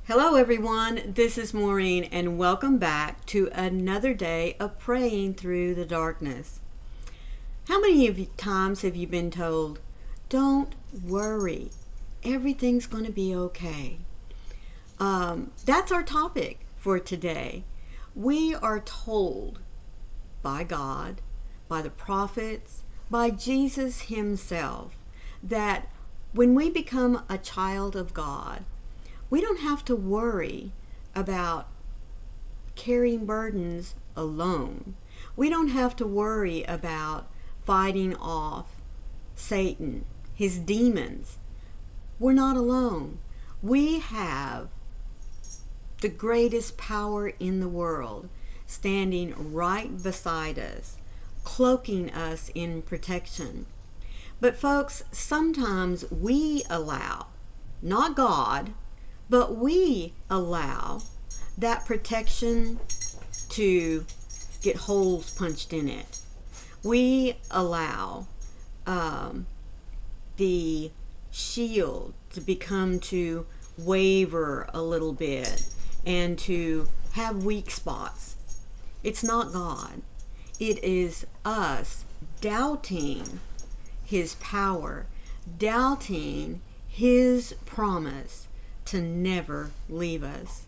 Hello everyone, this is Maureen and welcome back to another day of praying through the darkness. How many times have you been told, don't worry, everything's going to be okay? That's our topic for today. We are told by God, by the prophets, by Jesus himself, that when we become a child of God, we don't have to worry about carrying burdens alone. We don't have to worry about fighting off Satan, his demons. We're not alone. We have the greatest power in the world standing right beside us, cloaking us in protection. But folks, sometimes we allow, not God, but we allow that protection to get holes punched in it. We allow the shield to waver a little bit and to have weak spots. It's not God. It is us doubting his power, doubting his promise to never leave us.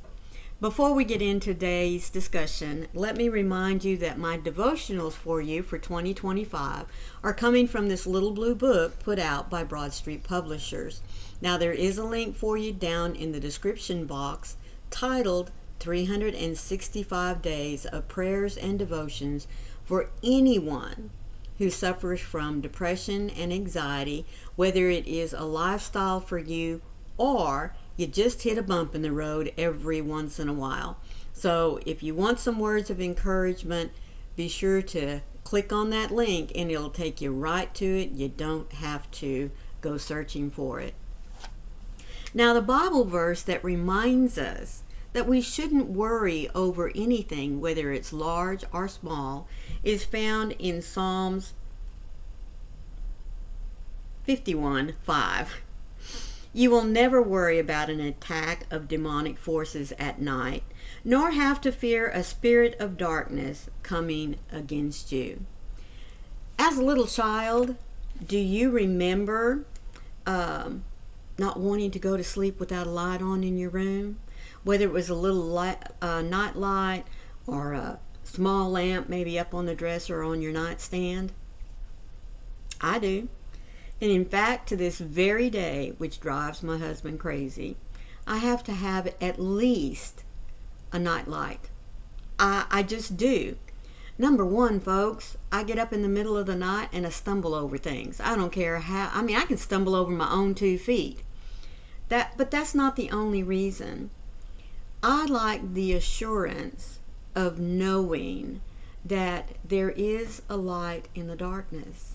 Before we get into today's discussion, let me remind you that my devotionals for you for 2025 are coming from this little blue book put out by Broad Street Publishers. Now there is a link for you down in the description box titled 365 Days of Prayers and Devotions for anyone who suffers from depression and anxiety, whether it is a lifestyle for you or you just hit a bump in the road every once in a while. So if you want some words of encouragement, be sure to click on that link and it'll take you right to it. You don't have to go searching for it. Now, the Bible verse that reminds us that we shouldn't worry over anything, whether it's large or small, is found in Psalms 51:5. You will never worry about an attack of demonic forces at night, nor have to fear a spirit of darkness coming against you. As a little child, do you remember not wanting to go to sleep without a light on in your room? Whether it was a little night light or a small lamp maybe up on the dresser or on your nightstand? I do. And in fact, to this very day, which drives my husband crazy, I have to have at least a night light. I just do. Number one, folks, I get up in the middle of the night and I stumble over things. I don't care how. I can stumble over my own 2 feet. But that's not the only reason. I like the assurance of knowing that there is a light in the darkness.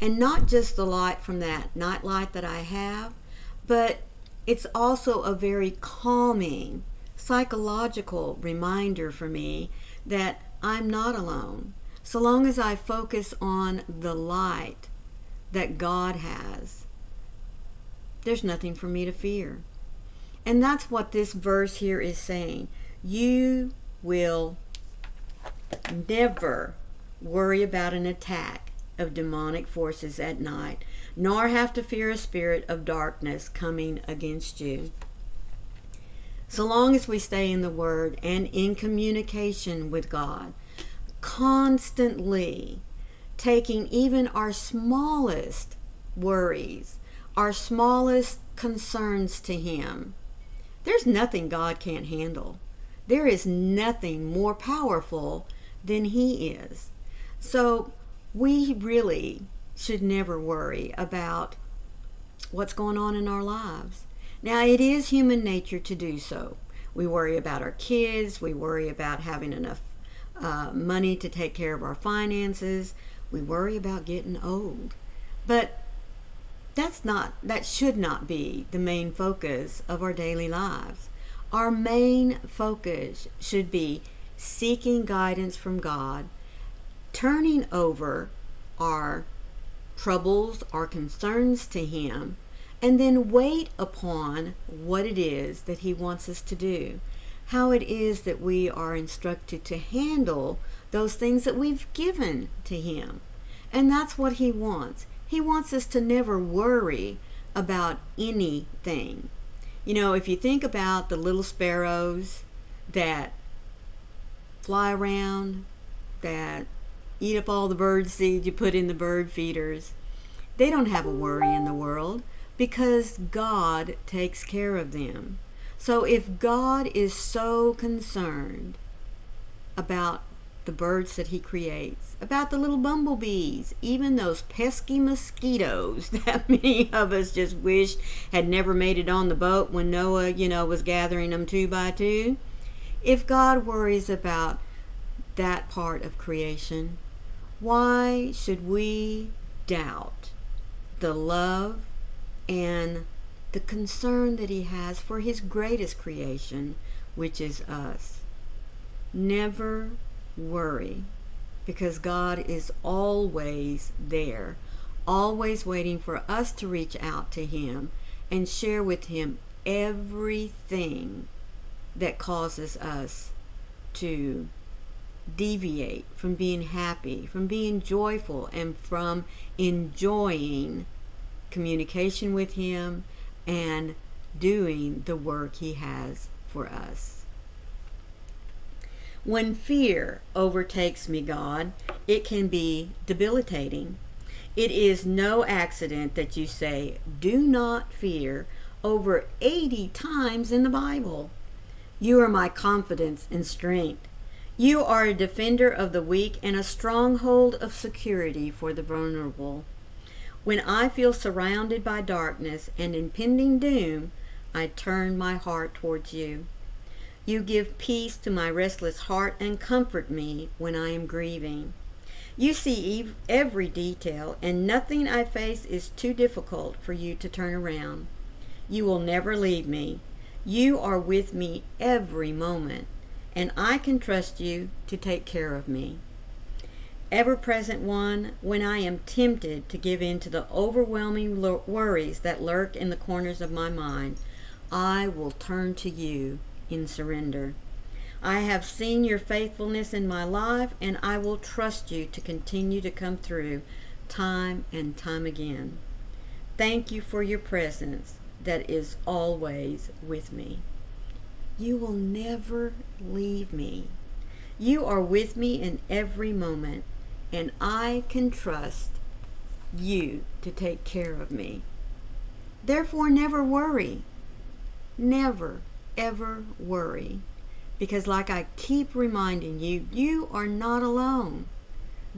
And not just the light from that night light that I have, but it's also a very calming, psychological reminder for me that I'm not alone. So long as I focus on the light that God has, there's nothing for me to fear. And that's what this verse here is saying. You will never worry about an attack of demonic forces at night, nor have to fear a spirit of darkness coming against you. So long as we stay in the Word and in communication with God, constantly taking even our smallest worries, our smallest concerns to Him, there's nothing God can't handle. There is nothing more powerful than He is. So we really should never worry about what's going on in our lives. Now, it is human nature to do so. We worry about our kids. We worry about having enough money to take care of our finances. We worry about getting old. But that should not be the main focus of our daily lives. Our main focus should be seeking guidance from God, turning over our troubles, our concerns to Him, and then wait upon what it is that he wants us to do, how it is that we are instructed to handle those things that we've given to him. And that's what he wants. He wants us to never worry about anything. You know, if you think about the little sparrows that fly around, that eat up all the bird seed you put in the bird feeders, they don't have a worry in the world because God takes care of them. So if God is so concerned about the birds that he creates, about the little bumblebees, even those pesky mosquitoes that many of us just wished had never made it on the boat when Noah, was gathering them 2 by 2. If God worries about that part of creation, why should we doubt the love and the concern that he has for his greatest creation, which is us? Never worry, because God is always there, always waiting for us to reach out to him and share with him everything that causes us to deviate from being happy, from being joyful, and from enjoying communication with him and doing the work he has for us. When fear overtakes me, God, it can be debilitating. It is no accident that you say, "Do not fear," over 80 times in the Bible. You are my confidence and strength. You are a defender of the weak and a stronghold of security for the vulnerable. When I feel surrounded by darkness and impending doom, I turn my heart towards you. You give peace to my restless heart and comfort me when I am grieving. You see every detail, and nothing I face is too difficult for you to turn around. You will never leave me. You are with me every moment, and I can trust you to take care of me. Ever-present one, when I am tempted to give in to the overwhelming worries that lurk in the corners of my mind, I will turn to you in surrender. I have seen your faithfulness in my life, and I will trust you to continue to come through time and time again. Thank you for your presence that is always with me. You will never leave me. You are with me in every moment, and I can trust you to take care of me. Therefore, never worry. Never, ever worry. Because like I keep reminding you, you are not alone.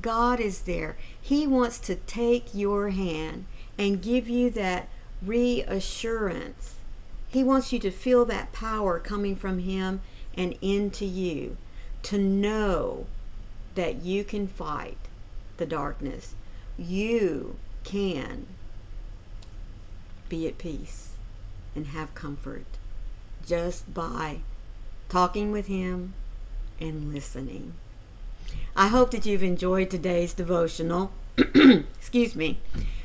God is there. He wants to take your hand and give you that reassurance. He wants you to feel that power coming from him and into you, to know that you can fight the darkness. You can be at peace and have comfort just by talking with him and listening. I hope that you've enjoyed today's devotional. Excuse me.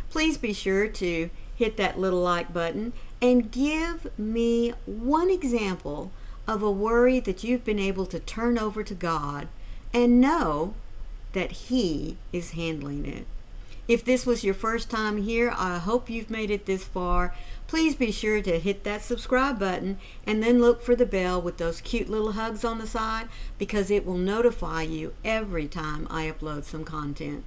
Please be sure to hit that little like button and give me one example of a worry that you've been able to turn over to God and know that he is handling it. If this was your first time here, I hope you've made it this far. Please be sure to hit that subscribe button and then look for the bell with those cute little hugs on the side, because it will notify you every time I upload some content.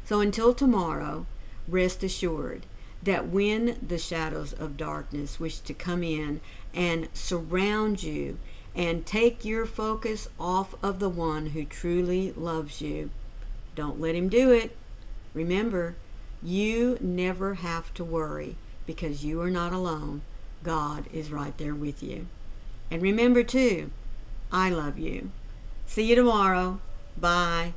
So until tomorrow, rest assured that when the shadows of darkness wish to come in and surround you and take your focus off of the one who truly loves you, don't let him do it. Remember, you never have to worry, because you are not alone. God is right there with you. And remember too, I love you. See you tomorrow. Bye.